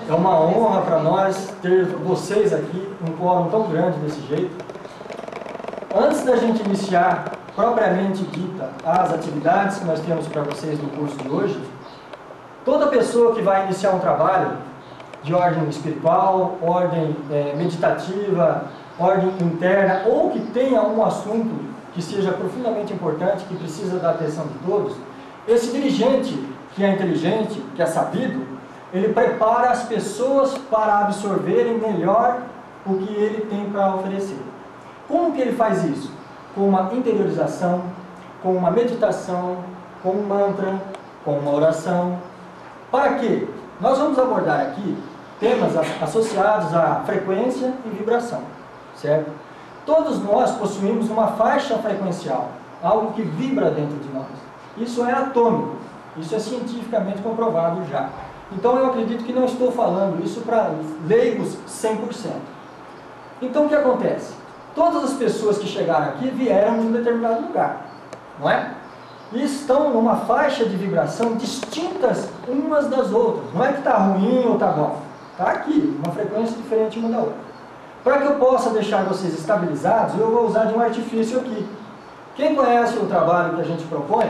É uma honra para nós ter vocês aqui, um quórum tão grande desse jeito. Antes da gente iniciar, propriamente dita, as atividades que nós temos para vocês no curso de hoje, toda pessoa que vai iniciar um trabalho de ordem espiritual, ordem meditativa, ordem interna, ou que tenha um assunto que seja profundamente importante, que precisa da atenção de todos, esse dirigente, que é inteligente, que é sabido, ele prepara as pessoas para absorverem melhor o que ele tem para oferecer. Como que ele faz isso? Com uma interiorização, com uma meditação, com um mantra, com uma oração. Para quê? Nós vamos abordar aqui temas associados à frequência e vibração, certo? Todos nós possuímos uma faixa frequencial, algo que vibra dentro de nós. Isso é atômico, isso é cientificamente comprovado já. Então eu acredito que não estou falando isso para leigos 100%. Então o que acontece? Todas as pessoas que chegaram aqui vieram de um determinado lugar, não é? E estão numa faixa de vibração distintas umas das outras. Não é que está ruim ou está bom. Está aqui, uma frequência diferente uma da outra. Para que eu possa deixar vocês estabilizados, eu vou usar de um artifício aqui. Quem conhece o trabalho que a gente propõe,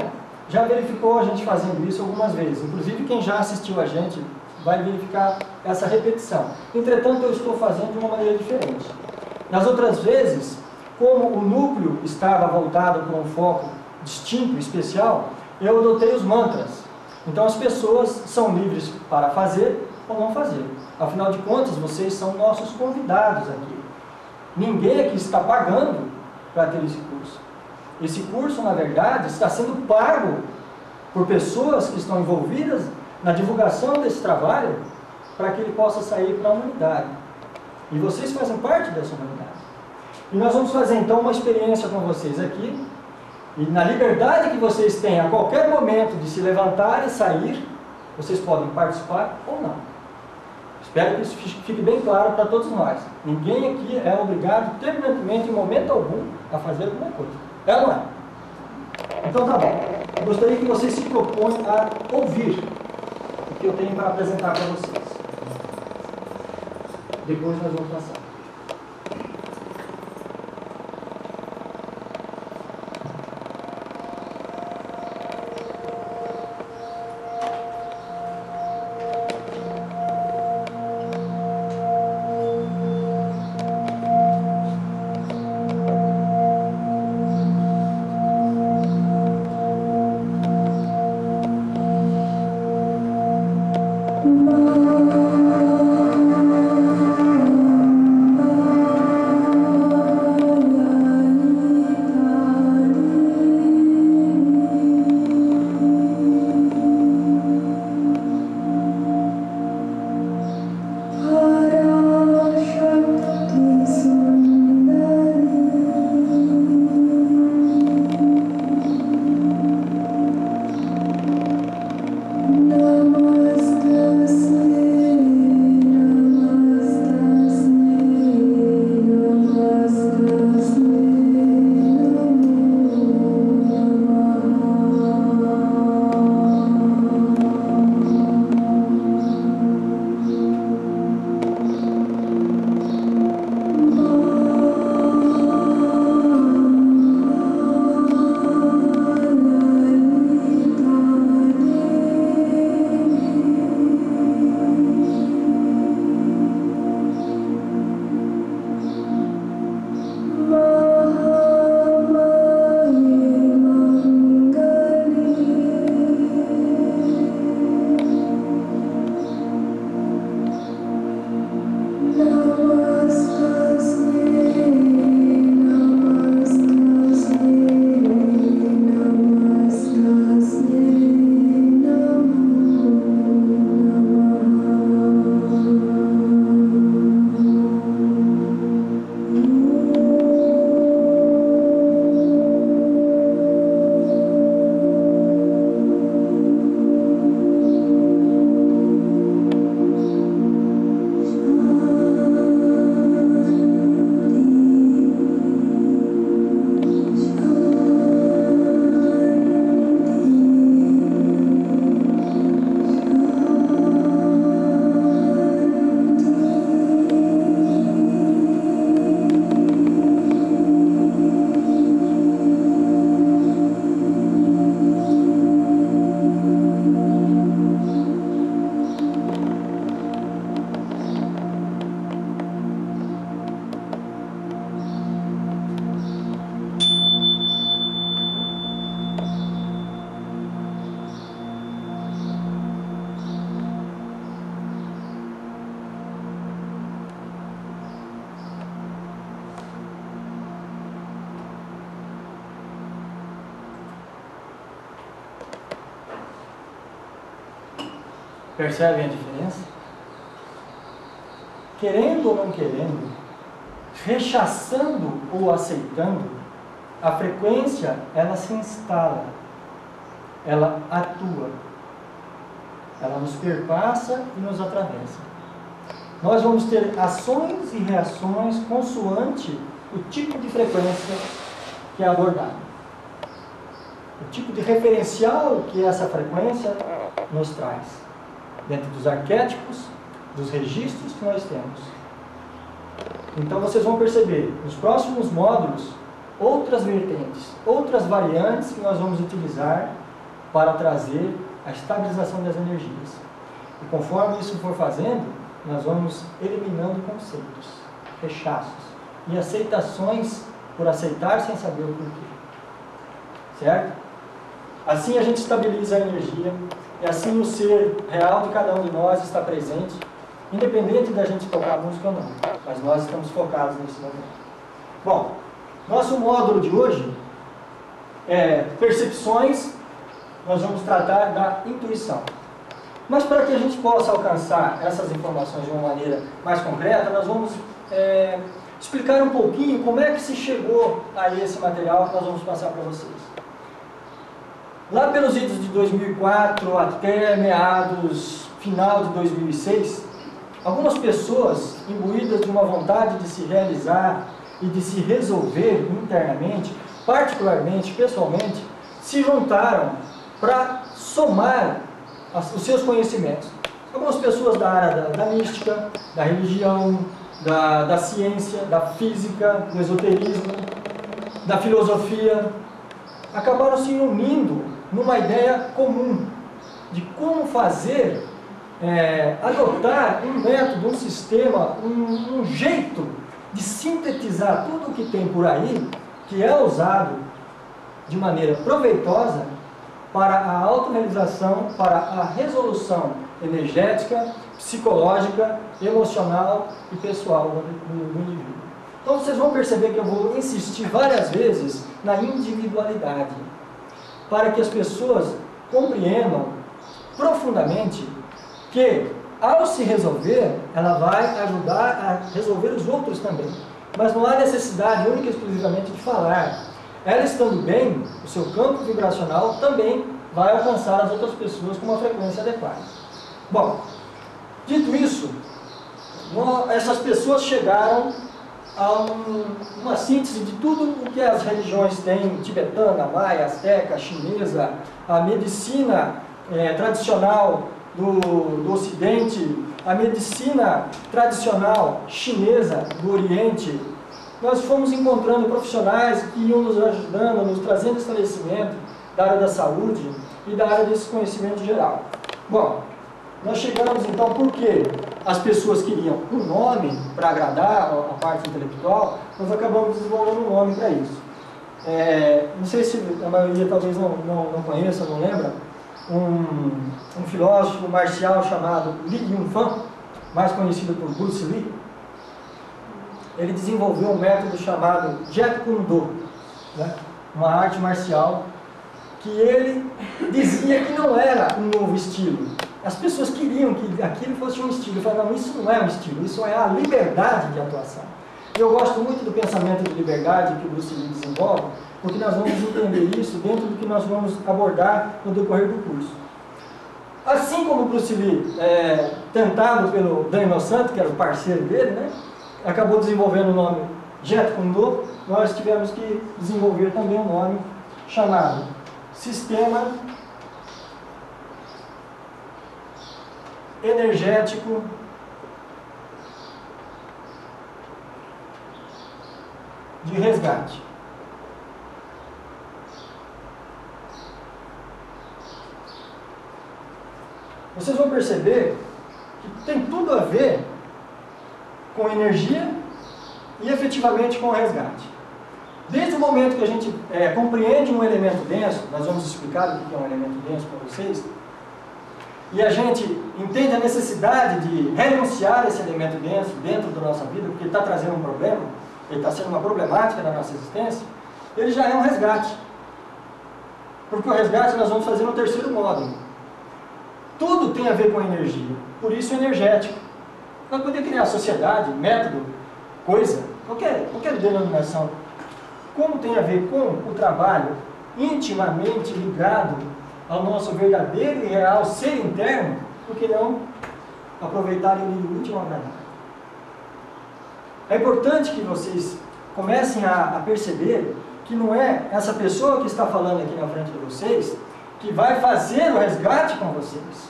já verificou a gente fazendo isso algumas vezes. Inclusive, quem já assistiu a gente vai verificar essa repetição. Entretanto, eu estou fazendo de uma maneira diferente. Nas outras vezes, como o núcleo estava voltado para um foco distinto, especial, eu adotei os mantras. Então, as pessoas são livres para fazer ou não fazer. Afinal de contas, vocês são nossos convidados aqui. Ninguém aqui está pagando para ter esse curso. Esse curso, na verdade, está sendo pago por pessoas que estão envolvidas na divulgação desse trabalho para que ele possa sair para a humanidade. E vocês fazem parte dessa humanidade. E nós vamos fazer, então, uma experiência com vocês aqui. E na liberdade que vocês têm a qualquer momento de se levantar e sair, vocês podem participar ou não. Espero que isso fique bem claro para todos nós. Ninguém aqui é obrigado, terminantemente, em momento algum, a fazer alguma coisa. É ou não é? Então tá bom. Eu gostaria que vocês se propõem a ouvir o que eu tenho para apresentar para vocês. Depois nós vamos passar. Percebem a diferença? Querendo ou não querendo, rechaçando ou aceitando, a frequência, ela se instala, ela atua, ela nos perpassa e nos atravessa. Nós vamos ter ações e reações consoante o tipo de frequência que é abordado, o tipo de referencial que essa frequência nos traz, dentro dos arquétipos, dos registros que nós temos. Então vocês vão perceber, nos próximos módulos, outras vertentes, outras variantes que nós vamos utilizar para trazer a estabilização das energias. E conforme isso for fazendo, nós vamos eliminando conceitos, rechaços e aceitações por aceitar sem saber o porquê. Certo? Assim a gente estabiliza a energia, e assim o ser real de cada um de nós está presente, independente da gente tocar a música ou não, mas nós estamos focados nesse momento. Bom, nosso módulo de hoje é percepções, nós vamos tratar da intuição. Mas para que a gente possa alcançar essas informações de uma maneira mais concreta, nós vamos explicar um pouquinho como é que se chegou a esse material que nós vamos passar para vocês. Lá pelos idos de 2004 até meados, final de 2006, algumas pessoas, imbuídas de uma vontade de se realizar e de se resolver internamente, particularmente, pessoalmente, se juntaram para somar os seus conhecimentos. Algumas pessoas da área da mística, da religião, da ciência, da física, do esoterismo, da filosofia, acabaram se unindo numa ideia comum de como fazer, adotar um método, um sistema, um jeito de sintetizar tudo o que tem por aí, que é usado de maneira proveitosa para a autorrealização, para a resolução energética, psicológica, emocional e pessoal do indivíduo. Então vocês vão perceber que eu vou insistir várias vezes na individualidade, para que as pessoas compreendam profundamente que, ao se resolver, ela vai ajudar a resolver os outros também. Mas não há necessidade única e exclusivamente de falar. Ela estando bem, o seu campo vibracional também vai alcançar as outras pessoas com uma frequência adequada. Bom, dito isso, essas pessoas chegaram a uma síntese de tudo o que as religiões têm, tibetana, maia, asteca, chinesa, a medicina tradicional do Ocidente, a medicina tradicional chinesa do Oriente. Nós fomos encontrando profissionais que iam nos ajudando, nos trazendo esclarecimento da área da saúde e da área desse conhecimento geral. Bom, nós chegamos então porque as pessoas queriam um nome para agradar a parte intelectual, nós acabamos desenvolvendo um nome para isso. Não sei se a maioria talvez não conheça, não lembra, um filósofo marcial chamado Li Yunfan, mais conhecido por Bruce Lee. ele desenvolveu um método chamado Jeet Kune Do, né? Uma arte marcial que ele dizia que não era um novo estilo. As pessoas queriam que aquilo fosse um estilo. Eu falei, não, isso não é um estilo, isso é a liberdade de atuação. E eu gosto muito do pensamento de liberdade que o Bruce Lee desenvolve, porque nós vamos entender isso dentro do que nós vamos abordar no decorrer do curso. Assim como o Bruce Lee, tentado pelo Dan Inosanto, que era o parceiro dele, né, acabou desenvolvendo o nome Jeet Kune Do, nós tivemos que desenvolver também um nome chamado Sistema Energético de Resgate. Vocês vão perceber que tem tudo a ver com energia e efetivamente com o resgate. Desde o momento que a gente compreende um elemento denso, nós vamos explicar o que é um elemento denso para vocês, e a gente entende a necessidade de renunciar a esse elemento denso dentro da nossa vida, porque ele está trazendo um problema, ele está sendo uma problemática na nossa existência, ele já é um resgate. Porque o resgate nós vamos fazer no terceiro módulo. Tudo tem a ver com energia, por isso energético. Nós podemos criar sociedade, método, coisa, qualquer denominação. Como tem a ver com o trabalho intimamente ligado ao nosso verdadeiro e real ser interno, por que não aproveitar o livro útil ao agradável? É importante que vocês comecem a perceber que não é essa pessoa que está falando aqui na frente de vocês que vai fazer o resgate com vocês.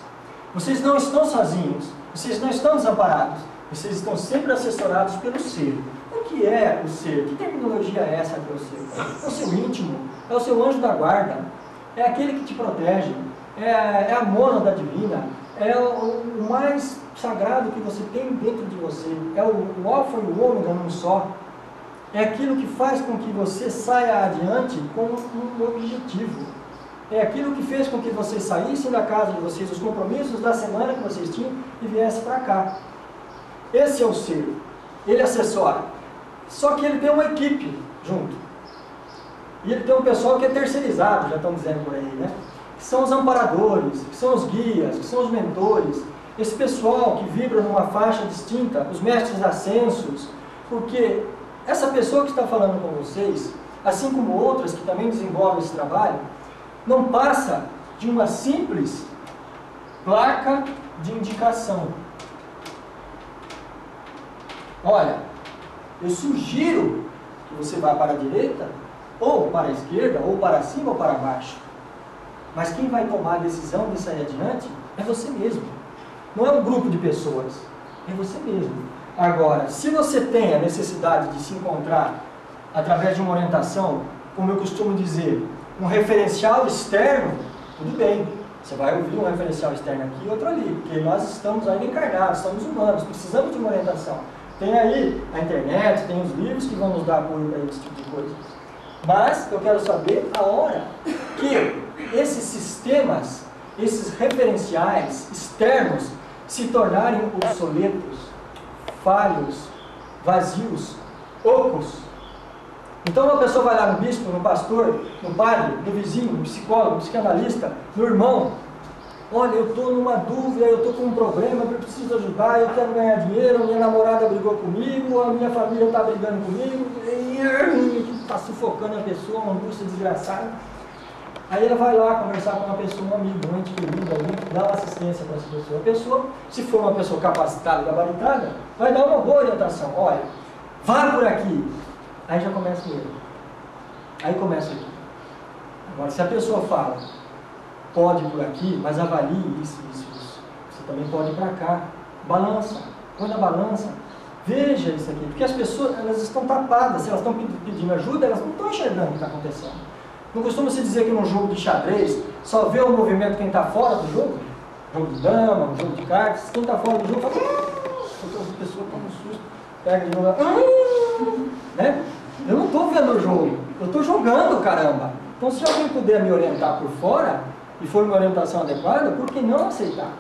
Vocês não estão sozinhos, vocês não estão desamparados, vocês estão sempre assessorados pelo ser. O que é o ser? Que terminologia é essa que é o ser? É o seu íntimo, é o seu anjo da guarda, é aquele que te protege, é a mônada divina, é o mais sagrado que você tem dentro de você, é o alfa e o ômega num só. É aquilo que faz com que você saia adiante com um objetivo. É aquilo que fez com que vocês saíssem da casa de vocês, os compromissos da semana que vocês tinham e viessem para cá. Esse é o ser. Ele assessora. Só que ele tem uma equipe junto. E ele tem um pessoal que é terceirizado, já estão dizendo por aí, né? Que são os amparadores, que são os guias, que são os mentores. Esse pessoal que vibra numa faixa distinta, os mestres ascensos, porque essa pessoa que está falando com vocês, assim como outras que também desenvolvem esse trabalho, não passa de uma simples placa de indicação. Olha, eu sugiro que você vá para a direita, ou para a esquerda, ou para cima, ou para baixo. Mas quem vai tomar a decisão de sair adiante é você mesmo. Não é um grupo de pessoas, é você mesmo. Agora, se você tem a necessidade de se encontrar através de uma orientação, como eu costumo dizer, um referencial externo, tudo bem. Você vai ouvir um referencial externo aqui e outro ali, porque nós estamos ainda encarnados, somos humanos, precisamos de uma orientação. Tem aí a internet, tem os livros que vão nos dar apoio para esse tipo de coisa. Mas eu quero saber a hora que esses sistemas, esses referenciais externos se tornarem obsoletos, falhos, vazios, ocos. Então uma pessoa vai lá no bispo, no pastor, no padre, no vizinho, no psicólogo, no psicanalista, no irmão. Olha, eu estou numa dúvida, eu estou com um problema, eu preciso ajudar, eu quero ganhar dinheiro, minha namorada brigou comigo, a minha família está brigando comigo, está sufocando a pessoa, uma angústia desgraçada. Aí ela vai lá conversar com uma pessoa, um amigo, um ente querido ali, dá uma assistência para essa pessoa. A pessoa, se for uma pessoa capacitada, gabaritada, vai dar uma boa orientação. Olha, vá por aqui. Aí já começa o erro. Aí começa aqui. Agora, se a pessoa fala, pode ir por aqui, mas avalie isso. Você também pode ir para cá. Balança. Põe na balança. Veja isso aqui. Porque as pessoas, elas estão tapadas. Se elas estão pedindo ajuda, elas não estão enxergando o que está acontecendo. Não costuma se dizer que num jogo de xadrez só vê o movimento quem está fora do jogo? Jogo de dama, um jogo de cartas. Quem está fora do jogo fala... Outra pessoa toma um susto, pega de novo... Né? Eu não estou vendo o jogo, eu estou jogando, caramba. Então, se alguém puder me orientar por fora, e for uma orientação adequada, por que não aceitar?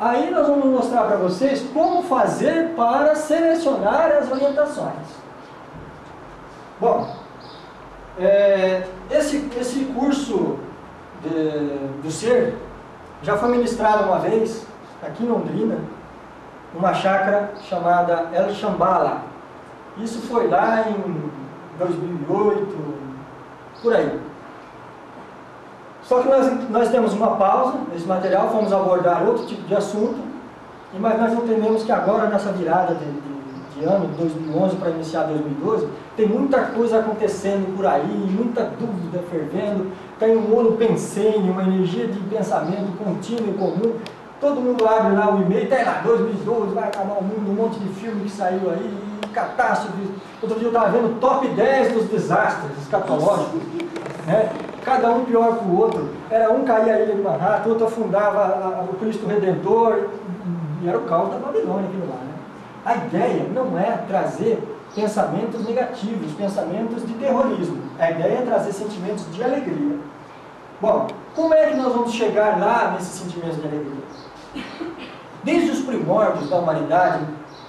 Aí nós vamos mostrar para vocês como fazer para selecionar as orientações. Bom, esse curso do ser já foi ministrado uma vez aqui em Londrina, numa chácara chamada El Shambhala. Isso foi lá em 2008, por aí. Só que nós temos uma pausa nesse material, fomos abordar outro tipo de assunto, mas nós entendemos que agora, nessa virada de ano, de 2011 para iniciar 2012, tem muita coisa acontecendo por aí, muita dúvida fervendo, tem um monopensênio, uma energia de pensamento contínuo e comum. Todo mundo abre lá o e-mail, tem lá, 2012, vai acabar o mundo, um monte de filme que saiu aí, catástrofes. Outro dia eu estava vendo o top 10 dos desastres escatológicos, né? Cada um pior que o outro. Era um cair a ilha de Manhattan, outro afundava o Cristo Redentor, e era o caos da Babilônia aquilo lá, né? A ideia não é trazer pensamentos negativos, pensamentos de terrorismo. A ideia é trazer sentimentos de alegria. Bom, como é que nós vamos chegar lá nesses sentimentos de alegria? Desde os primórdios da humanidade,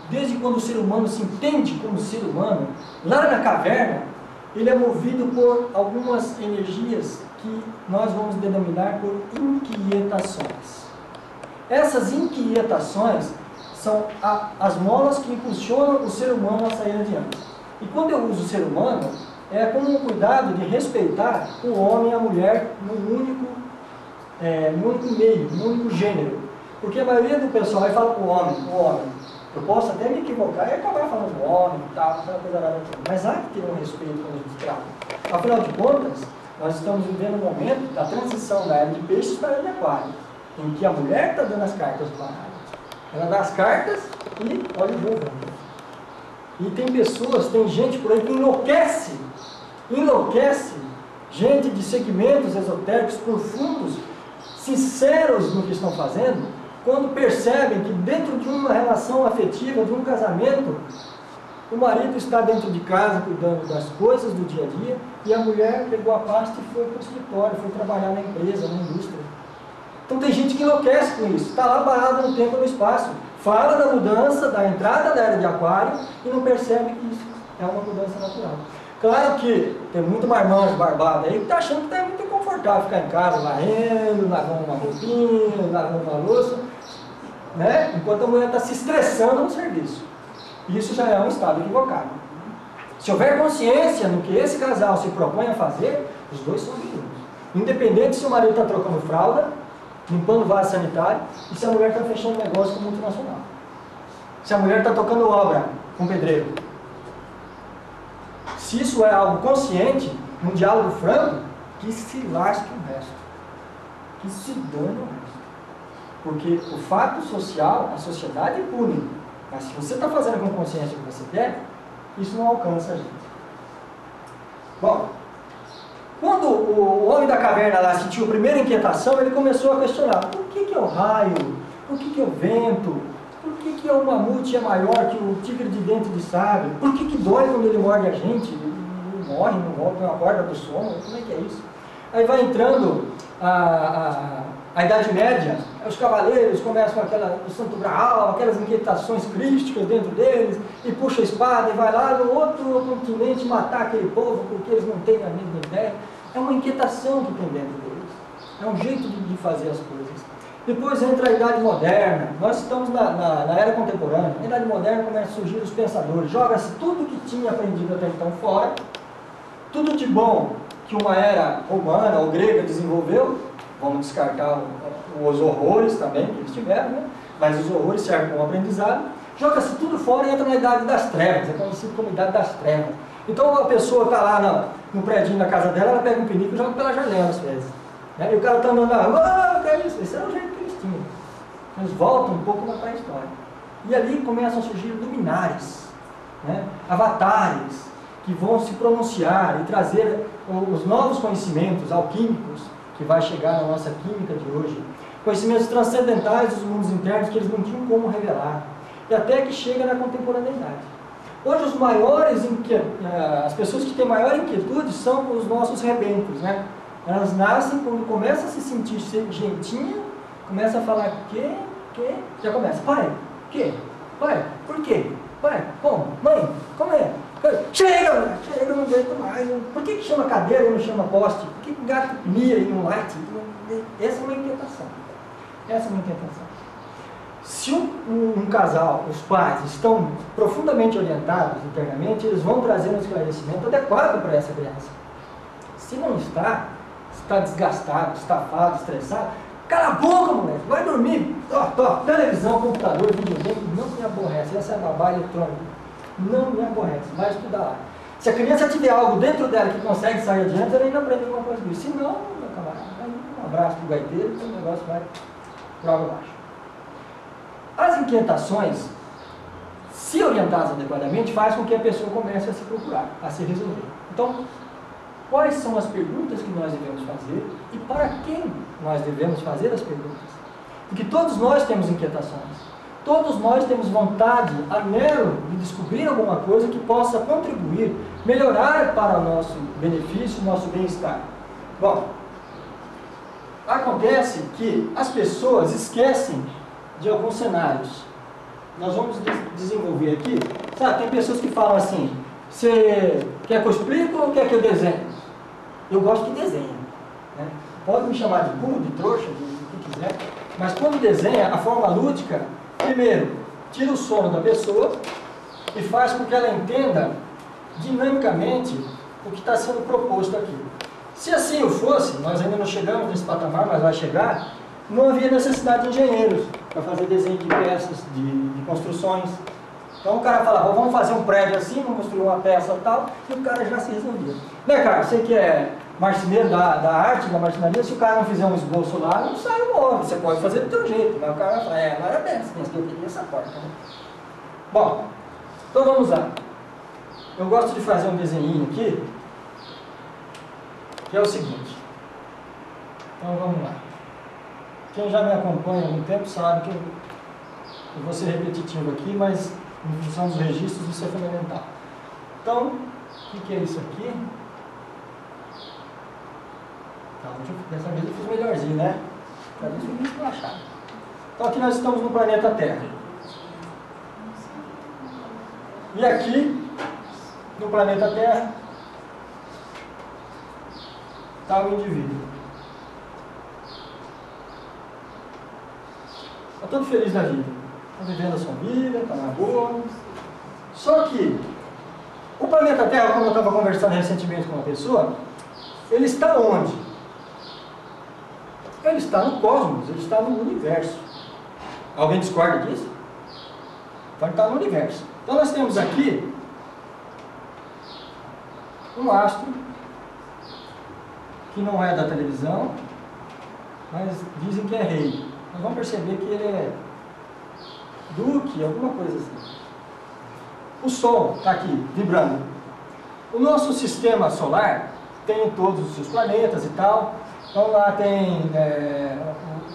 desde quando o ser humano se entende como ser humano, lá na caverna, ele é movido por algumas energias que nós vamos denominar por inquietações. Essas inquietações são as molas que impulsionam o ser humano a sair adiante. E quando eu uso o ser humano, é com um cuidado de respeitar o homem e a mulher no único meio, no único gênero. Porque a maioria do pessoal vai falar o homem. Eu posso até me equivocar e acabar falando homem e tal, aquela coisa nada aqui. Mas há que ter um respeito quando a gente trata. Afinal de contas, nós estamos vivendo um momento da transição da era de peixes para a era de aquário, em que a mulher está dando as cartas para ela. Ela dá as cartas e olha o voo. E tem pessoas, tem gente por aí que enlouquece, gente de segmentos esotéricos profundos, sinceros no que estão fazendo, quando percebem que dentro de uma relação afetiva, de um casamento, o marido está dentro de casa cuidando das coisas do dia a dia e a mulher pegou a pasta e foi para o escritório, foi trabalhar na empresa, na indústria. Então tem gente que enlouquece com isso, está lá parado no tempo e no espaço, fala da mudança, da entrada da era de aquário e não percebe que isso é uma mudança natural. Claro que tem muito marmanjo barbado aí que está achando que está muito confortável ficar em casa varrendo, lavando uma roupinha, lavando uma louça, né? Enquanto a mulher está se estressando no serviço. Isso já é um estado equivocado. Se houver consciência no que esse casal se propõe a fazer, os dois são dignos. Independente se o marido está trocando fralda, limpando vaso sanitário, e se a mulher está fechando negócio com multinacional. Se a mulher está tocando obra com pedreiro. Se isso é algo consciente, num diálogo franco, que se lasque o resto. Que se dane o resto. Porque o fato social, a sociedade pune. Mas se você está fazendo com consciência o que você quer, isso não alcança a gente. Bom, quando o homem da caverna lá sentiu a primeira inquietação, ele começou a questionar: por que é o raio? Por que é o vento? Por que o mamute é maior que o tigre de dente de sabre? Por que dói quando ele morde a gente? Ele morre, não volta, não acorda do sono? Como é que é isso? Aí vai entrando a Idade Média, os cavaleiros começam o Santo Graal, aquelas inquietações crísticas dentro deles, e puxa a espada e vai lá no outro continente matar aquele povo porque eles não têm a mesma ideia. É uma inquietação que tem dentro deles. É um jeito de fazer as coisas. Depois entra a Idade Moderna. Nós estamos na era contemporânea. Na Idade Moderna começam a surgir os pensadores. Joga-se tudo que tinha aprendido até então fora, tudo de bom que uma era romana ou grega desenvolveu. Vamos descartar os horrores também que eles tiveram, né? Mas os horrores servem como aprendizado. Joga-se tudo fora e entra na Idade das Trevas, é conhecido como Idade das Trevas. Então a pessoa está lá no prédio da casa dela, ela pega um pinico e joga pela janela às vezes. Né? E o cara está andando na rua, que é isso? Esse era o jeito que eles tinham. Eles voltam um pouco na pré-história. E ali começam a surgir luminares, né? Avatares, que vão se pronunciar e trazer os novos conhecimentos alquímicos que vai chegar na nossa química de hoje, conhecimentos transcendentais dos mundos internos que eles não tinham como revelar, e até que chega na contemporaneidade. Hoje as pessoas que têm maior inquietude são os nossos rebentos, né? Elas nascem quando começam a se sentir gentinha, começam a falar que Que? Já começa. Pai, que? Pai, por quê? Pai, como? Mãe, como é? Chega, chega, não aguento mais. Por que chama cadeira e não chama poste? Por que gato mia e não late? Essa é uma inquietação. Essa é uma inquietação. Se um casal, os pais, estão profundamente orientados internamente, eles vão trazer um esclarecimento adequado para essa criança. Se não está desgastado, estafado, estressado, cala a boca, moleque, vai dormir. Televisão, computador, videogame, não me aborrece. Essa é a babá eletrônica. Não me aborrece, vai estudar lá. Se a criança tiver algo dentro dela que consegue sair adiante, ela ainda aprende alguma coisa disso. Se não, meu camarada, um abraço pro gaiteiro e o negócio vai para água abaixo. As inquietações, se orientadas adequadamente, faz com que a pessoa comece a se procurar, a se resolver. Então, quais são as perguntas que nós devemos fazer e para quem nós devemos fazer as perguntas? Porque todos nós temos inquietações. Todos nós temos vontade, anelo de descobrir alguma coisa que possa contribuir, melhorar para o nosso benefício, nosso bem-estar. Bom, acontece que as pessoas esquecem de alguns cenários. Nós vamos desenvolver aqui. Sabe, tem pessoas que falam assim, você quer que eu explique ou quer que eu desenhe? Eu gosto que desenhe. Né? Pode me chamar de burro, de trouxa, de o que quiser, mas quando desenha, a forma lúdica, primeiro, tira o sono da pessoa e faz com que ela entenda dinamicamente o que está sendo proposto aqui. Se assim o fosse, nós ainda não chegamos nesse patamar, mas vai chegar, não havia necessidade de engenheiros para fazer desenho de peças, de construções. Então o cara falava, vamos fazer um prédio assim, vamos construir uma peça e tal, e o cara já se resolvia. Né, cara? Você que é marceneiro da arte, da marcenaria, se o cara não fizer um esboço lá, não sai o móvel. Você pode fazer do teu jeito, mas o cara vai falar, não era bem assim, eu queria essa porta. Né? Bom, então vamos lá. Eu gosto de fazer um desenho aqui, que é o seguinte. Então vamos lá. Quem já me acompanha há algum tempo sabe que eu vou ser repetitivo aqui, mas em função dos registros isso é fundamental. Então, o que é isso aqui? Dessa vez eu fiz melhorzinho, né? Para isso eu fiz relaxado. Então aqui nós estamos no planeta Terra. E aqui, no planeta Terra, está o indivíduo. Está todo feliz da vida. Está vivendo a sua vida, está na boa. Só que o planeta Terra, como eu estava conversando recentemente com uma pessoa, ele está onde? Ele está no cosmos, ele está no universo. Alguém discorda disso? Então ele está no universo. Então nós temos aqui um astro que não é da televisão, mas dizem que é rei. Nós vamos perceber que ele é duque, alguma coisa assim. O Sol está aqui, vibrando. O nosso sistema solar tem todos os seus planetas e tal. Então lá tem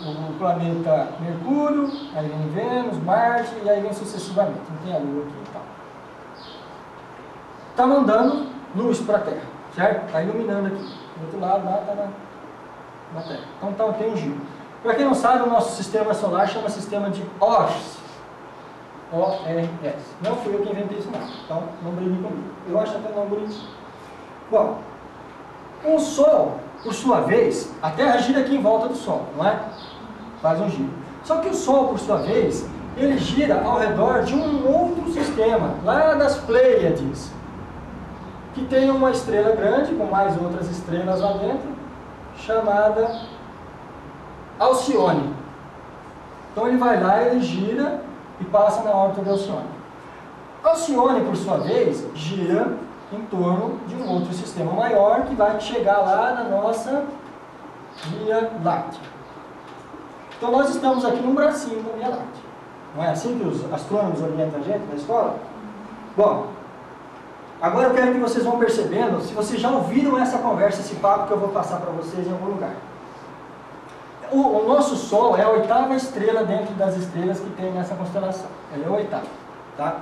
o planeta Mercúrio, aí vem Vênus, Marte, e aí vem sucessivamente. Não tem a Lua aqui e tal. Está mandando luz para a Terra, certo? Está iluminando aqui. Do outro lado, lá está na Terra. Então tem um giro. Para quem não sabe, o nosso sistema solar chama sistema de ORS. O-R-S. Não fui eu que inventei isso não. Então não brigue comigo. Eu acho até não bonitinho. Bom, o Sol, por sua vez, a Terra gira aqui em volta do Sol, não é? Faz um giro. Só que o Sol, por sua vez, ele gira ao redor de um outro sistema, lá das Pleiades, que tem uma estrela grande, com mais outras estrelas lá dentro, chamada Alcione. Então ele vai lá, ele gira e passa na órbita de Alcione. Alcione, por sua vez, gira em torno de um outro sistema maior que vai chegar lá na nossa Via Láctea. Então nós estamos aqui num bracinho da Via Láctea. Não é assim que os astrônomos orientam a gente na escola? Bom, agora eu quero que vocês vão percebendo, se vocês já ouviram essa conversa, esse papo que eu vou passar para vocês em algum lugar. O nosso Sol é a 8ª estrela dentro das estrelas que tem nessa constelação. Ele é a 8ª. Tá?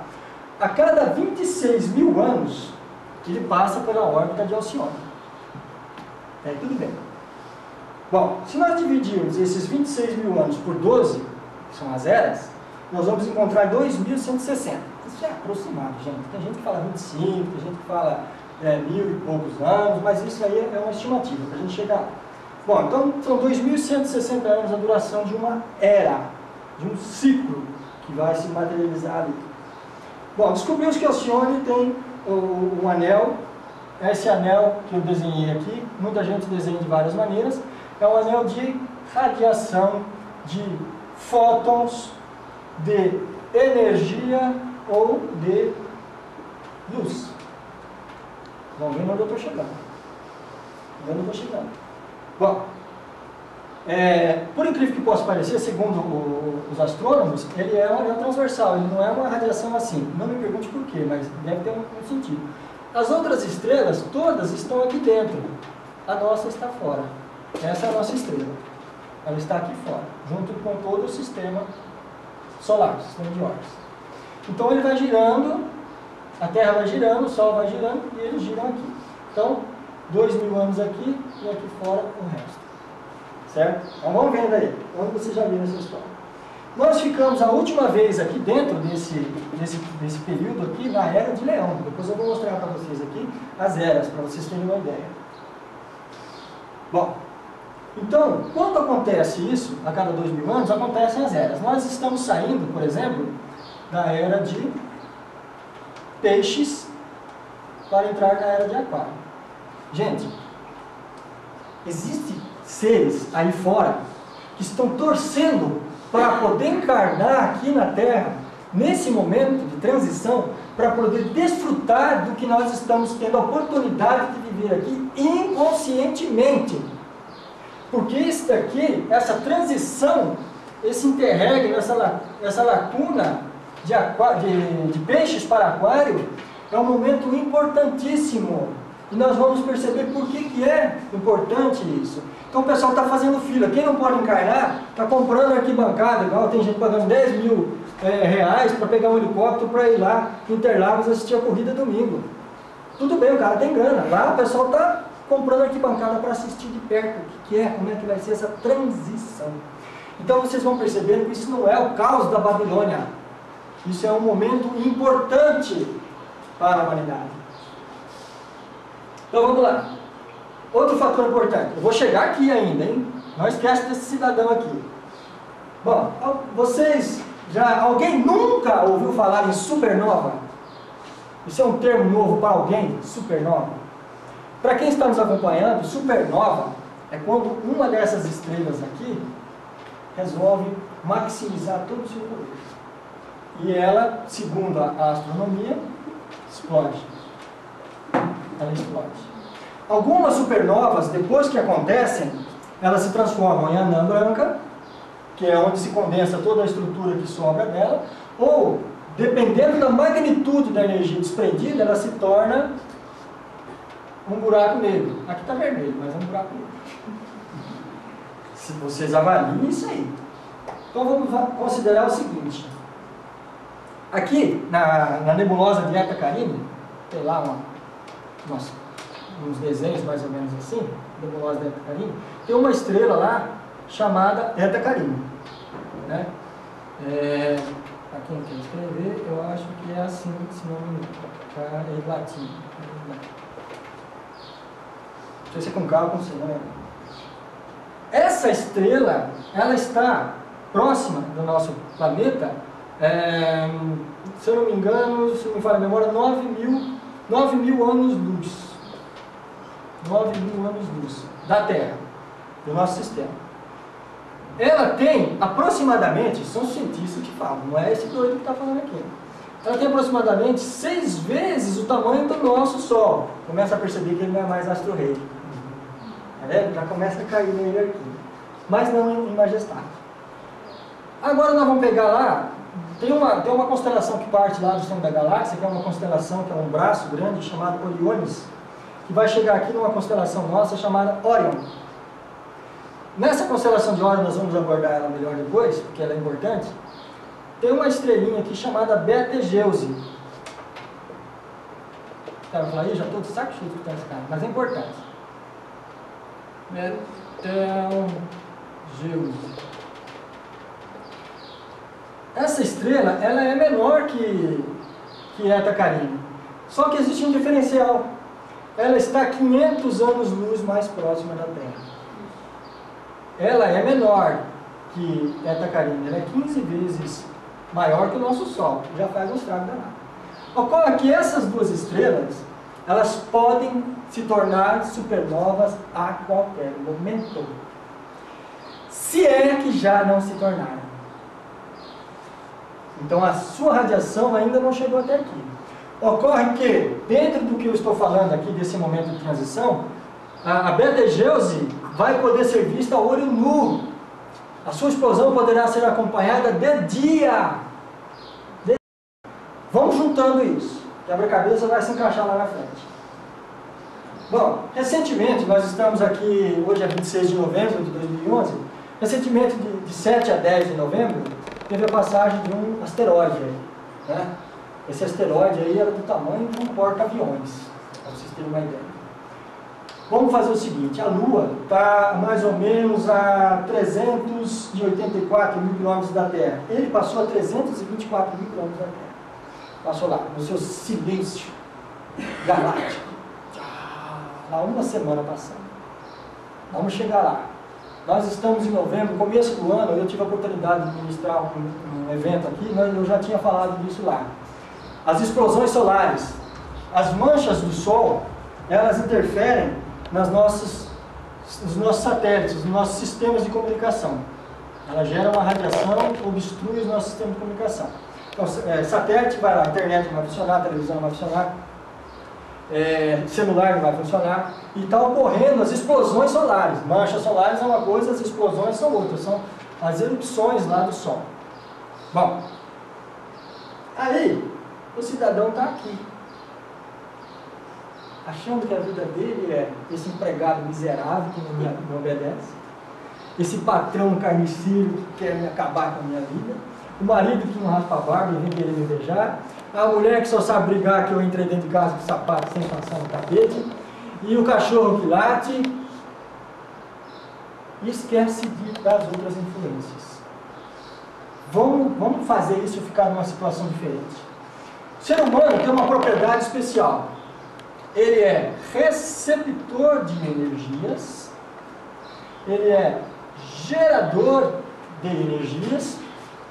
A cada 26 mil anos, ele passa pela órbita de Alcione. É, tudo bem. Bom, se nós dividirmos esses 26 mil anos por 12, que são as eras, nós vamos encontrar 2160. Isso é aproximado, gente. Tem gente que fala 25, tem gente que fala 1000 e poucos anos, mas isso aí é uma estimativa para a gente chegar lá. Bom, então são 2160 anos a duração de uma era, de um ciclo que vai se materializar ali. Bom, descobrimos que a Alcione tem o anel, esse anel que eu desenhei aqui, muita gente desenha de várias maneiras, é um anel de radiação de fótons, de energia ou de luz. Vão ver onde eu estou chegando. Onde eu estou chegando. Bom, por incrível que possa parecer, segundo os astrônomos, ele é um anel transversal, ele não é uma radiação assim. Não me pergunte por quê, mas deve ter um sentido. As outras estrelas, todas estão aqui dentro. A nossa está fora. Essa é a nossa estrela. Ela está aqui fora, junto com todo o sistema solar, sistema de Orion. Então ele vai girando, a Terra vai girando, o Sol vai girando e eles giram aqui. Então, 2000 anos aqui e aqui fora o resto. Certo? Então vamos vendo aí, onde você já viu essa história. Nós ficamos a última vez aqui dentro desse período aqui na Era de Leão. Depois eu vou mostrar para vocês aqui as eras, para vocês terem uma ideia. Bom, então, quando acontece isso, a cada 2000 anos, acontecem as eras. Nós estamos saindo, por exemplo, da Era de Peixes para entrar na Era de Aquário. Gente, existem seres aí fora que estão torcendo para poder encarnar aqui na Terra, nesse momento de transição, para poder desfrutar do que nós estamos tendo a oportunidade de viver aqui inconscientemente. Porque isso daqui, essa transição, esse interregno, essa lacuna de peixes para aquário, é um momento importantíssimo. E nós vamos perceber por que é importante isso. Então o pessoal está fazendo fila. Quem não pode encarnar, está comprando arquibancada, igual tem gente pagando 10 mil reais para pegar um helicóptero para ir lá em Interlagos assistir a corrida domingo. Tudo bem, o cara tem grana. Lá o pessoal está comprando arquibancada para assistir de perto o que é, como é que vai ser essa transição. Então vocês vão perceber que isso não é o caos da Babilônia. Isso é um momento importante para a humanidade. Então vamos lá. Outro fator importante. Eu vou chegar aqui ainda, hein? Não esquece desse cidadão aqui. Bom, alguém nunca ouviu falar em supernova? Isso é um termo novo para alguém? Supernova? Para quem está nos acompanhando, supernova é quando uma dessas estrelas aqui resolve maximizar todo o seu poder. E ela, segundo a astronomia, explode. Ela explode. Algumas supernovas, depois que acontecem, elas se transformam em anã branca, que é onde se condensa toda a estrutura que sobra dela, ou, dependendo da magnitude da energia desprendida, ela se torna um buraco negro. Aqui está vermelho, mas é um buraco negro. Se vocês avaliem isso aí. Então vamos considerar o seguinte. Aqui, na nebulosa de Eta Carinae, tem lá uns desenhos mais ou menos assim, nebulosa de Eta Carinae, tem uma estrela lá chamada Eta Carinae. Né? Para quem quer escrever, eu acho que é assim, se não me engano, é latim. Não sei se é com K ou com C, não é? Essa estrela, ela está próxima do nosso planeta, se eu não me engano, se não me falha a memória, 9 mil anos-luz. 9 mil anos-luz da Terra, do nosso sistema. Ela tem aproximadamente, são os cientistas que falam, não é esse doido que está falando aqui. Ela tem aproximadamente 6 vezes o tamanho do nosso Sol. Começa a perceber que ele não é mais astro-rei. Já começa a cair nele aqui. Mas não em majestade. Agora nós vamos pegar lá, tem uma constelação que parte lá do centro da galáxia, que é uma constelação, que é um braço grande, chamado Oriones, que vai chegar aqui numa constelação nossa chamada Orion. Nessa constelação de Orion, nós vamos abordar ela melhor depois, porque ela é importante. Tem uma estrelinha aqui chamada Betelgeuse. O cara vai falar, já estou de saco cheio de escutar esse cara, mas é importante. Betelgeuse. essa estrela, ela é menor que Eta Carinae. Só que existe um diferencial. Ela está 500 anos-luz mais próxima da Terra. Ela é menor que Eta Carinae. Ela é 15 vezes maior que o nosso Sol. Já faz um estrago danado. Ocorre que essas duas estrelas, elas podem se tornar supernovas a qualquer momento. Se é que já não se tornaram. Então a sua radiação ainda não chegou até aqui. Ocorre que, dentro do que eu estou falando aqui, desse momento de transição, a Betelgeuse vai poder ser vista a olho nu. A sua explosão poderá ser acompanhada de dia. Vamos juntando isso. Quebra-cabeça vai se encaixar lá na frente. Bom, recentemente, nós estamos aqui, hoje é 26 de novembro de 2011, recentemente, de 7 a 10 de novembro, teve a passagem de um asteroide aí, né? Esse asteroide aí era do tamanho de um porta-aviões, para vocês terem uma ideia. Vamos fazer o seguinte, a Lua está mais ou menos a 384 mil quilômetros da Terra. Ele passou a 324 mil quilômetros da Terra. Passou lá, no seu silêncio galáctico. Lá uma semana passando. Vamos chegar lá. Nós estamos em novembro, começo do ano, eu tive a oportunidade de ministrar um evento aqui, eu já tinha falado disso lá. As explosões solares, as manchas do Sol, elas interferem nos nossos satélites, nos nossos sistemas de comunicação. Elas geram uma radiação, obstrui os nossos sistemas de comunicação. Então, satélite vai lá, a internet não vai funcionar, a televisão não vai funcionar, celular não vai funcionar, e está ocorrendo as explosões solares. Manchas solares é uma coisa, as explosões são outras, são as erupções lá do Sol. Bom, aí o cidadão está aqui, achando que a vida dele é esse empregado miserável que não me obedece, esse patrão carniceiro que quer me acabar com a minha vida, o marido que não raspa a barba e vem querer me beijar, a mulher que só sabe brigar que eu entrei dentro de casa com sapato sem passar no tapete, e o cachorro que late, e esquece das outras influências. Vamos fazer isso ficar numa situação diferente. O ser humano tem uma propriedade especial. Ele é receptor de energias, ele é gerador de energias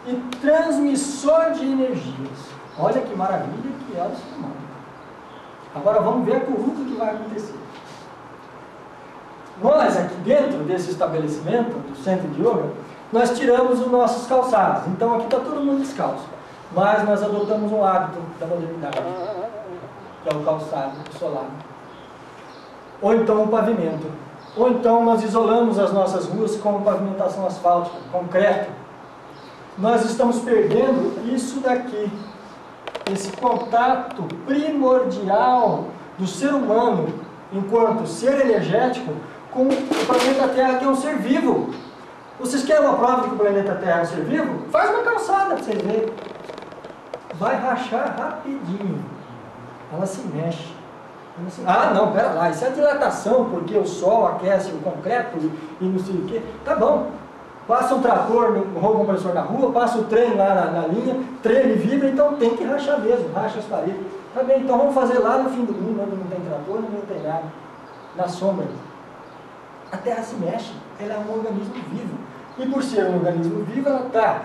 e transmissor de energias. Olha que maravilha que é o ser humano. Agora vamos ver a curruca que vai acontecer. Nós aqui dentro desse estabelecimento, do centro de yoga, nós tiramos os nossos calçados. Então aqui está todo mundo descalço. Mas nós adotamos um hábito da modernidade, que é o calçado solado. Ou então o pavimento. Ou então nós isolamos as nossas ruas com pavimentação asfáltica, concreto. Nós estamos perdendo isso daqui. Esse contato primordial do ser humano, enquanto ser energético, com o planeta Terra, que é um ser vivo. Vocês querem uma prova de que o planeta Terra é um ser vivo? Faz uma calçada para vocês verem. Vai rachar rapidinho. Ela se mexe. Ah, não, pera lá, isso é dilatação, porque o sol aquece o concreto e não sei o quê. Tá bom. Passa um trator no rolo compressor na rua, passa o trem lá na linha, treme e vibra, então tem que rachar mesmo, racha as paredes. Tá bem, então vamos fazer lá no fim do mundo, onde não tem trator, não tem nada, na sombra. A Terra se mexe, ela é um organismo vivo. E por ser um organismo vivo, ela está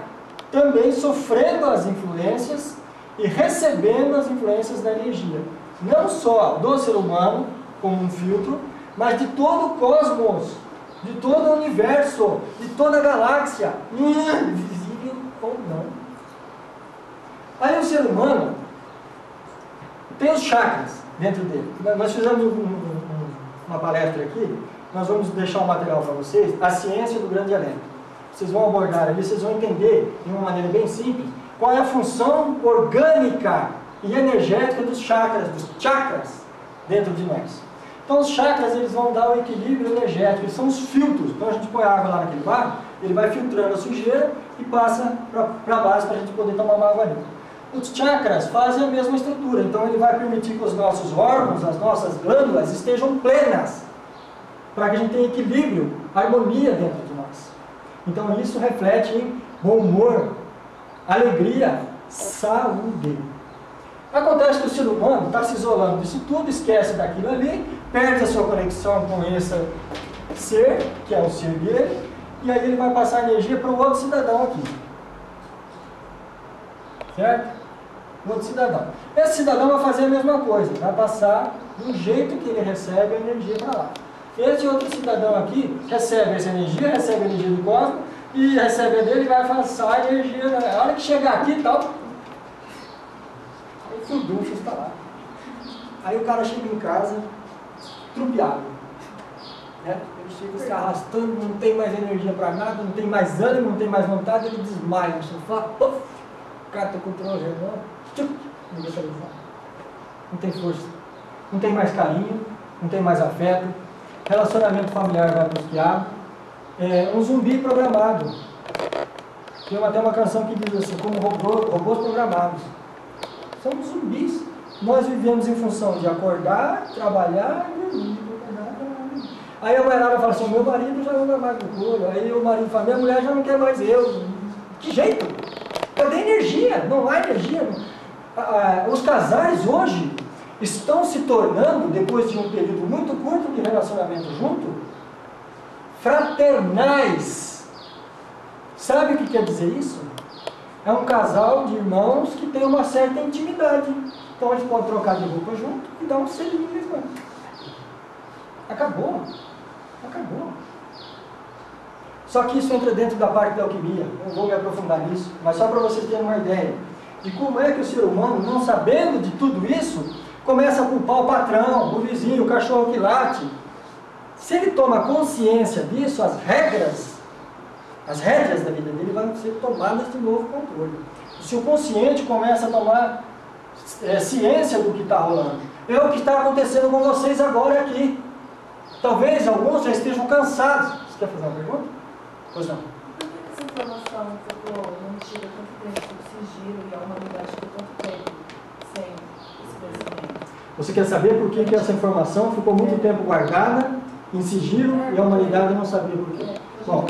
também sofrendo as influências e recebendo as influências da energia. Não só do ser humano, como um filtro, mas de todo o cosmos, de todo o universo, de toda a galáxia, visível ou não. Aí o ser humano tem os chakras dentro dele. Nós fizemos uma palestra aqui, nós vamos deixar um material para vocês, a ciência do grande elétron. Vocês vão abordar ali, vocês vão entender de uma maneira bem simples qual é a função orgânica e energética dos chakras dentro de nós. Então os chakras, eles vão dar o equilíbrio energético, eles são os filtros. Então a gente põe a água lá naquele barro, ele vai filtrando a sujeira e passa para a base para a gente poder tomar uma água limpa. Os chakras fazem a mesma estrutura, então ele vai permitir que os nossos órgãos, as nossas glândulas estejam plenas, para que a gente tenha equilíbrio, harmonia dentro de nós. Então isso reflete em bom humor, alegria, saúde. Acontece que o ser humano está se isolando disso tudo, esquece daquilo ali, perde a sua conexão com esse ser, que é o ser dele, e aí ele vai passar energia para o outro cidadão aqui. Certo? O outro cidadão. Esse cidadão vai fazer a mesma coisa, vai passar do jeito que ele recebe a energia para lá. Esse outro cidadão aqui recebe essa energia, recebe a energia do cosmos, e recebe a dele e vai passar a energia. A hora que chegar aqui e tal, aí furdunça está lá. Aí o cara chega em casa, trupiado. Né? Ele chega se arrastando, não tem mais energia para nada, não tem mais ânimo, não tem mais vontade, ele desmaia no sofá, puff, o cara está com o controle remoto, não tem força, não tem mais carinho, não tem mais afeto, relacionamento familiar vai para os quiabos, um zumbi programado. Tem até uma canção que diz assim, como robôs programados. Somos zumbis. Nós vivemos em função de acordar, trabalhar e dormir. Aí a mulherada fala assim, meu marido já não dá mais do couro. Aí o marido fala, minha mulher já não quer mais eu. Que jeito? Cadê energia? Não há energia. Os casais hoje estão se tornando, depois de um período muito curto de relacionamento junto, fraternais. Sabe o que quer dizer isso? É um casal de irmãos que tem uma certa intimidade. Então eles podem trocar de roupa junto e dar um selinho mesmo. Acabou. Acabou. Só que isso entra dentro da parte da alquimia. Não vou me aprofundar nisso, mas só para vocês terem uma ideia de como é que o ser humano, não sabendo de tudo isso, começa a culpar o patrão, o vizinho, o cachorro que late. Se ele toma consciência disso, as rédeas da vida dele vão ser tomadas de novo controle. Se o consciente começa a tomar ciência do que está rolando, é o que está acontecendo com vocês agora aqui. Talvez alguns já estejam cansados. Você quer fazer uma pergunta? Pois não. Por que essa informação ficou mantida tanto tempo sob sigilo e a humanidade ficou tanto tempo sem esse conhecimento? Você quer saber por que essa informação ficou muito tempo guardada, em sigilo, e a humanidade não sabia por quê? Bom,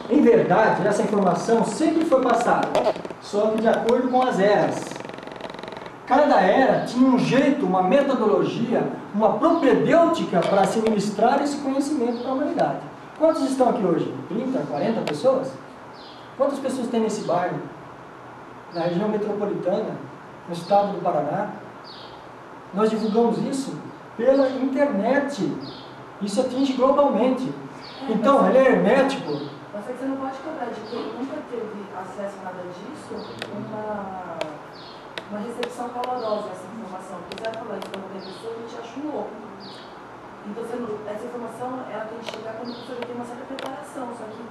em verdade, essa informação sempre foi passada, só que de acordo com as eras. Cada era tinha um jeito, uma metodologia, uma propedêutica para se ministrar esse conhecimento para a humanidade. Quantos estão aqui hoje? 30, 40 pessoas? Quantas pessoas tem nesse bairro? Na região metropolitana, no estado do Paraná? Nós divulgamos isso pela internet. Isso atinge globalmente. Então, ele é hermético. Mas é que você não pode cobrar de quem nunca teve acesso a nada disso uma recepção calorosa dessa informação. Porque você vai falar isso para uma pessoa, a gente acha um louco. Então, essa informação, ela tem que chegar quando a pessoa tem uma certa preparação. Só que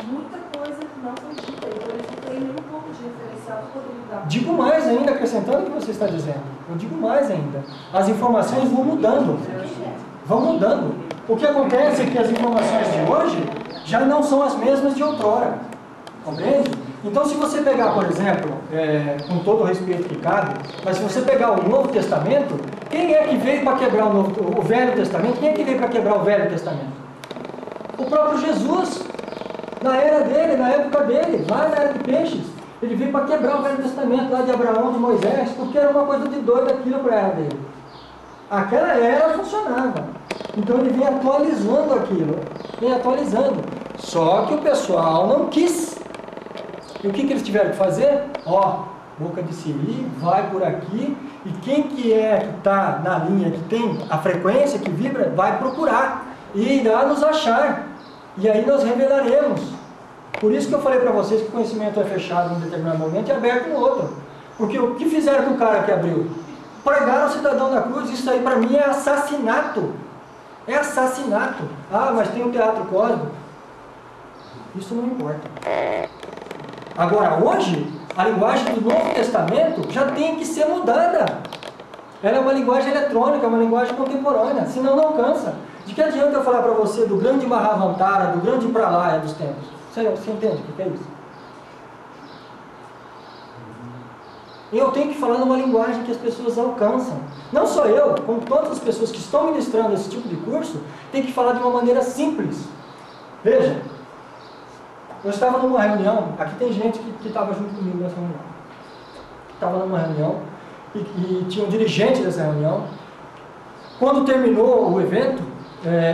muita coisa não foi dita. Então, eles não têm nenhum ponto de referencial para poder lidar. Digo mais ainda, acrescentando o que você está dizendo. Eu digo mais ainda. As informações vão mudando. Vão mudando. O que acontece é que as informações de hoje já não são as mesmas de outrora. Compreende? Então, se você pegar, por exemplo, com todo o respeito que cabe, mas se você pegar o Novo Testamento, quem é que veio para quebrar o Velho Testamento? Quem é que veio para quebrar o Velho Testamento? O próprio Jesus, na era dele, na época dele, lá na era de peixes, ele veio para quebrar o Velho Testamento, lá de Abraão, de Moisés, porque era uma coisa de doido aquilo para a era dele. Aquela era funcionava. Então ele vem atualizando aquilo, vem atualizando. Só que o pessoal não quis. E o que eles tiveram que fazer? Boca de siri, vai por aqui, e quem que está na linha, que tem a frequência, que vibra, vai procurar, e irá nos achar, e aí nós revelaremos. Por isso que eu falei para vocês que o conhecimento é fechado em um determinado momento e aberto no outro. Porque o que fizeram com o cara que abriu? Pregaram o cidadão da cruz. Isso aí para mim é assassinato. É assassinato. Mas tem o teatro cósmico. Isso não importa. Agora, hoje, a linguagem do Novo Testamento já tem que ser mudada. Ela é uma linguagem eletrônica, é uma linguagem contemporânea, senão não alcança. De que adianta eu falar para você do grande Mahavantara, do grande Pralaya dos tempos? Você entende o que é isso? Eu tenho que falar numa linguagem que as pessoas alcançam. Não só eu, como todas as pessoas que estão ministrando esse tipo de curso, tem que falar de uma maneira simples. Veja, Eu estava numa reunião, aqui tem gente que estava junto comigo nessa reunião. Estava numa reunião e tinha um dirigente dessa reunião. Quando terminou o evento,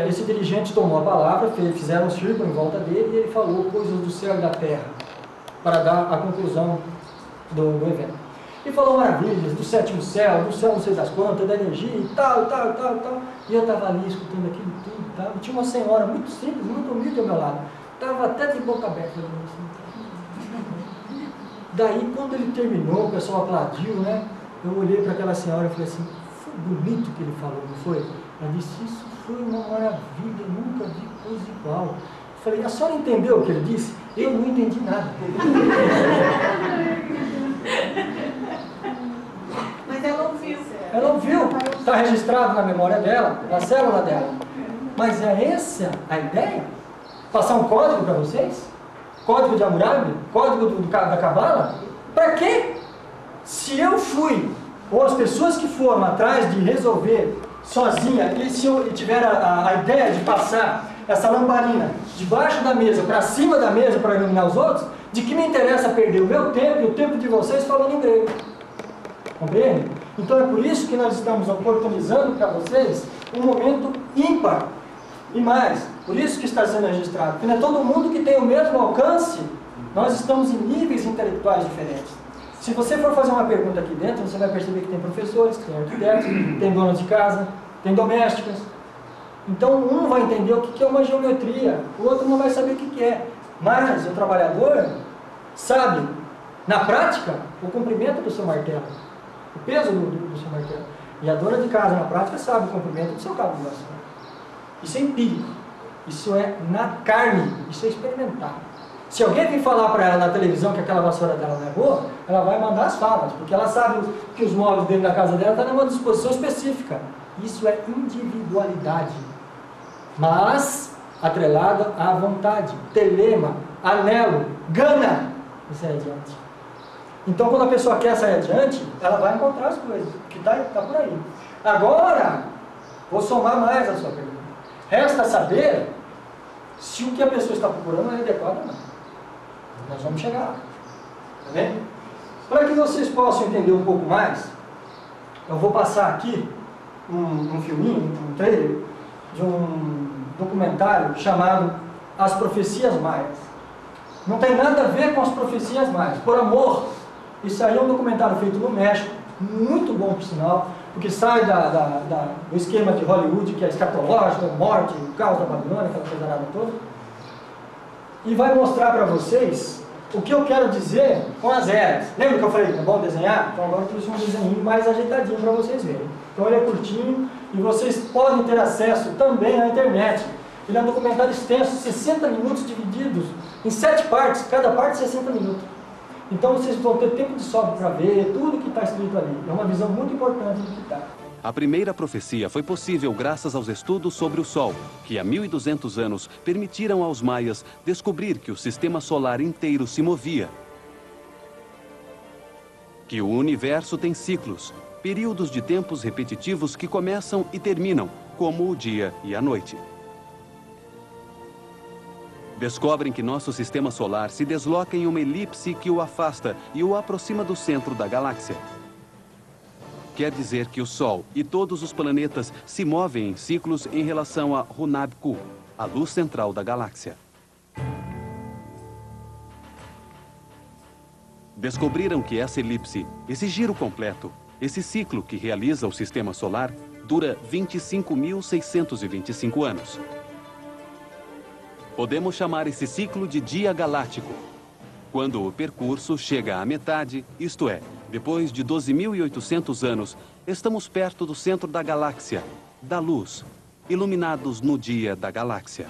esse dirigente tomou a palavra, fizeram um círculo em volta dele e ele falou coisas do céu e da terra para dar a conclusão do evento. E falou maravilhas do sétimo céu, do céu não sei das quantas, da energia e tal. E eu estava ali escutando aquilo tudo e tal. E tinha uma senhora muito simples, muito humilde ao meu lado. Estava até de boca aberta. Daí, quando ele terminou, o pessoal aplaudiu, né? Eu olhei para aquela senhora e falei assim, foi bonito o que ele falou, não foi? Ela disse, isso foi uma maravilha, nunca vi coisa igual. Eu falei, a senhora entendeu o que ele disse? Eu não entendi nada. Mas ela ouviu. Ela ouviu, está registrado na memória dela, na célula dela. Mas é essa a ideia? Passar um código para vocês? Código de Hammurabi? Código da Cabala? Para quê? Se eu fui, ou as pessoas que foram atrás de resolver sozinha, e se eu tiver a ideia de passar essa lamparina debaixo da mesa, para cima da mesa, para iluminar os outros, de que me interessa perder o meu tempo e o tempo de vocês falando em grego? Compreende? Então é por isso que nós estamos oportunizando para vocês um momento ímpar. E mais, por isso que está sendo registrado, porque não é todo mundo que tem o mesmo alcance, nós estamos em níveis intelectuais diferentes. Se você for fazer uma pergunta aqui dentro, você vai perceber que tem professores, tem arquitetos, tem donas de casa, tem domésticas. Então um vai entender o que é uma geometria, o outro não vai saber o que é. Mas o trabalhador sabe, na prática, o comprimento do seu martelo, o peso do seu martelo. E a dona de casa, na prática, sabe o comprimento do seu cabo de vassoura. Isso é empírico, isso é na carne, isso é experimental. Se alguém vir falar para ela na televisão que aquela vassoura dela não é boa, ela vai mandar as falas, porque ela sabe que os móveis dentro da casa dela estão numa disposição específica. Isso é individualidade, mas atrelado à vontade, telema, anelo, gana de sair adiante. Então, quando a pessoa quer sair adiante, ela vai encontrar as coisas, que está por aí. Agora, vou somar mais a sua pergunta. Resta saber se o que a pessoa está procurando é adequado ou não. Nós vamos chegar lá. Tá vendo? Para que vocês possam entender um pouco mais, eu vou passar aqui um filminho, um trailer, de um documentário chamado As Profecias Maias. Não tem nada a ver com as profecias maias. Por amor, isso aí é um documentário feito no México, muito bom por sinal, porque sai do esquema de Hollywood, que é escatológico, a morte, o caos da Babilônia, aquela coisa arada toda. E vai mostrar para vocês o que eu quero dizer com as eras. Lembra que eu falei que é bom desenhar? Então agora eu trouxe um desenho mais ajeitadinho para vocês verem. Então ele é curtinho e vocês podem ter acesso também à internet. Ele é um documentário extenso, 60 minutos divididos em 7 partes, cada parte 60 minutos. Então vocês vão ter tempo de sobra para ver tudo que está escrito ali. É uma visão muito importante do que está. A primeira profecia foi possível graças aos estudos sobre o Sol, que há 1200 anos permitiram aos maias descobrir que o sistema solar inteiro se movia. Que o universo tem ciclos, períodos de tempos repetitivos que começam e terminam, como o dia e a noite. Descobrem que nosso sistema solar se desloca em uma elipse que o afasta e o aproxima do centro da galáxia. Quer dizer que o Sol e todos os planetas se movem em ciclos em relação a Hunabku, a luz central da galáxia. Descobriram que essa elipse, esse giro completo, esse ciclo que realiza o sistema solar, dura 25.625 anos. Podemos chamar esse ciclo de dia galáctico. Quando o percurso chega à metade, isto é, depois de 12.800 anos, estamos perto do centro da galáxia, da luz, iluminados no dia da galáxia.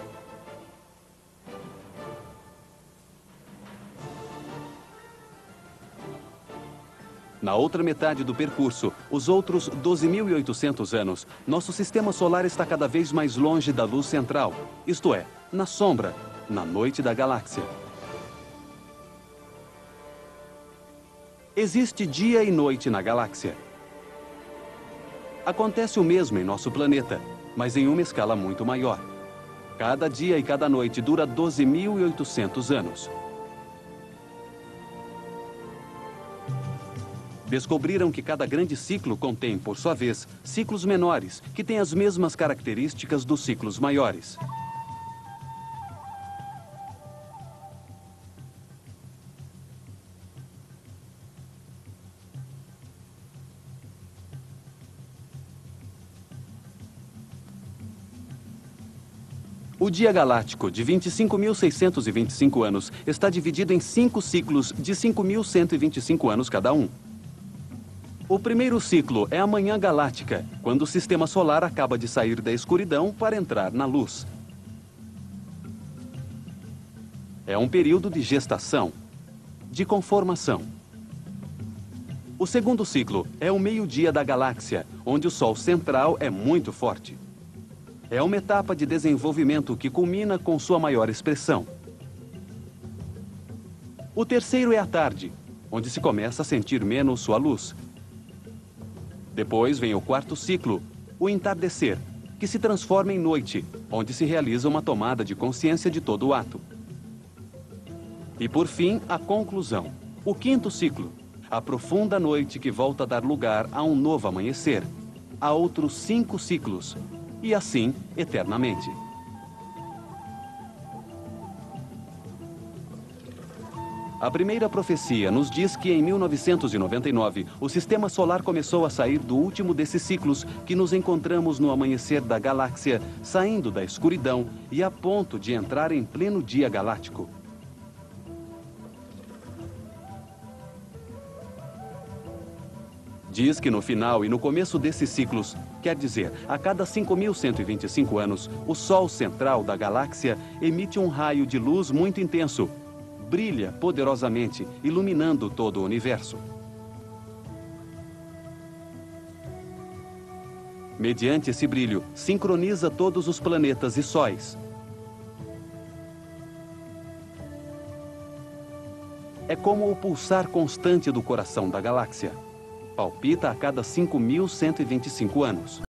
Na outra metade do percurso, os outros 12.800 anos, nosso sistema solar está cada vez mais longe da luz central, isto é, na sombra, na noite da galáxia. Existe dia e noite na galáxia. Acontece o mesmo em nosso planeta, mas em uma escala muito maior. Cada dia e cada noite dura 12.800 anos. Descobriram que cada grande ciclo contém, por sua vez, ciclos menores, que têm as mesmas características dos ciclos maiores. O dia galáctico, de 25.625 anos, está dividido em 5 ciclos de 5.125 anos cada um. O primeiro ciclo é a manhã galáctica, quando o sistema solar acaba de sair da escuridão para entrar na luz. É um período de gestação, de conformação. O segundo ciclo é o meio-dia da galáxia, onde o Sol central é muito forte. É uma etapa de desenvolvimento que culmina com sua maior expressão. O terceiro é a tarde, onde se começa a sentir menos sua luz. Depois vem o quarto ciclo, o entardecer, que se transforma em noite, onde se realiza uma tomada de consciência de todo o ato. E por fim, a conclusão, o quinto ciclo, a profunda noite que volta a dar lugar a um novo amanhecer, a outros 5 ciclos, e assim eternamente. A primeira profecia nos diz que em 1999 o sistema solar começou a sair do último desses ciclos que nos encontramos no amanhecer da galáxia, saindo da escuridão e a ponto de entrar em pleno dia galáctico. Diz que no final e no começo desses ciclos, quer dizer, a cada 5.125 anos, o Sol central da galáxia emite um raio de luz muito intenso. Brilha poderosamente, iluminando todo o universo. Mediante esse brilho, sincroniza todos os planetas e sóis. É como o pulsar constante do coração da galáxia. Palpita a cada 5.125 anos.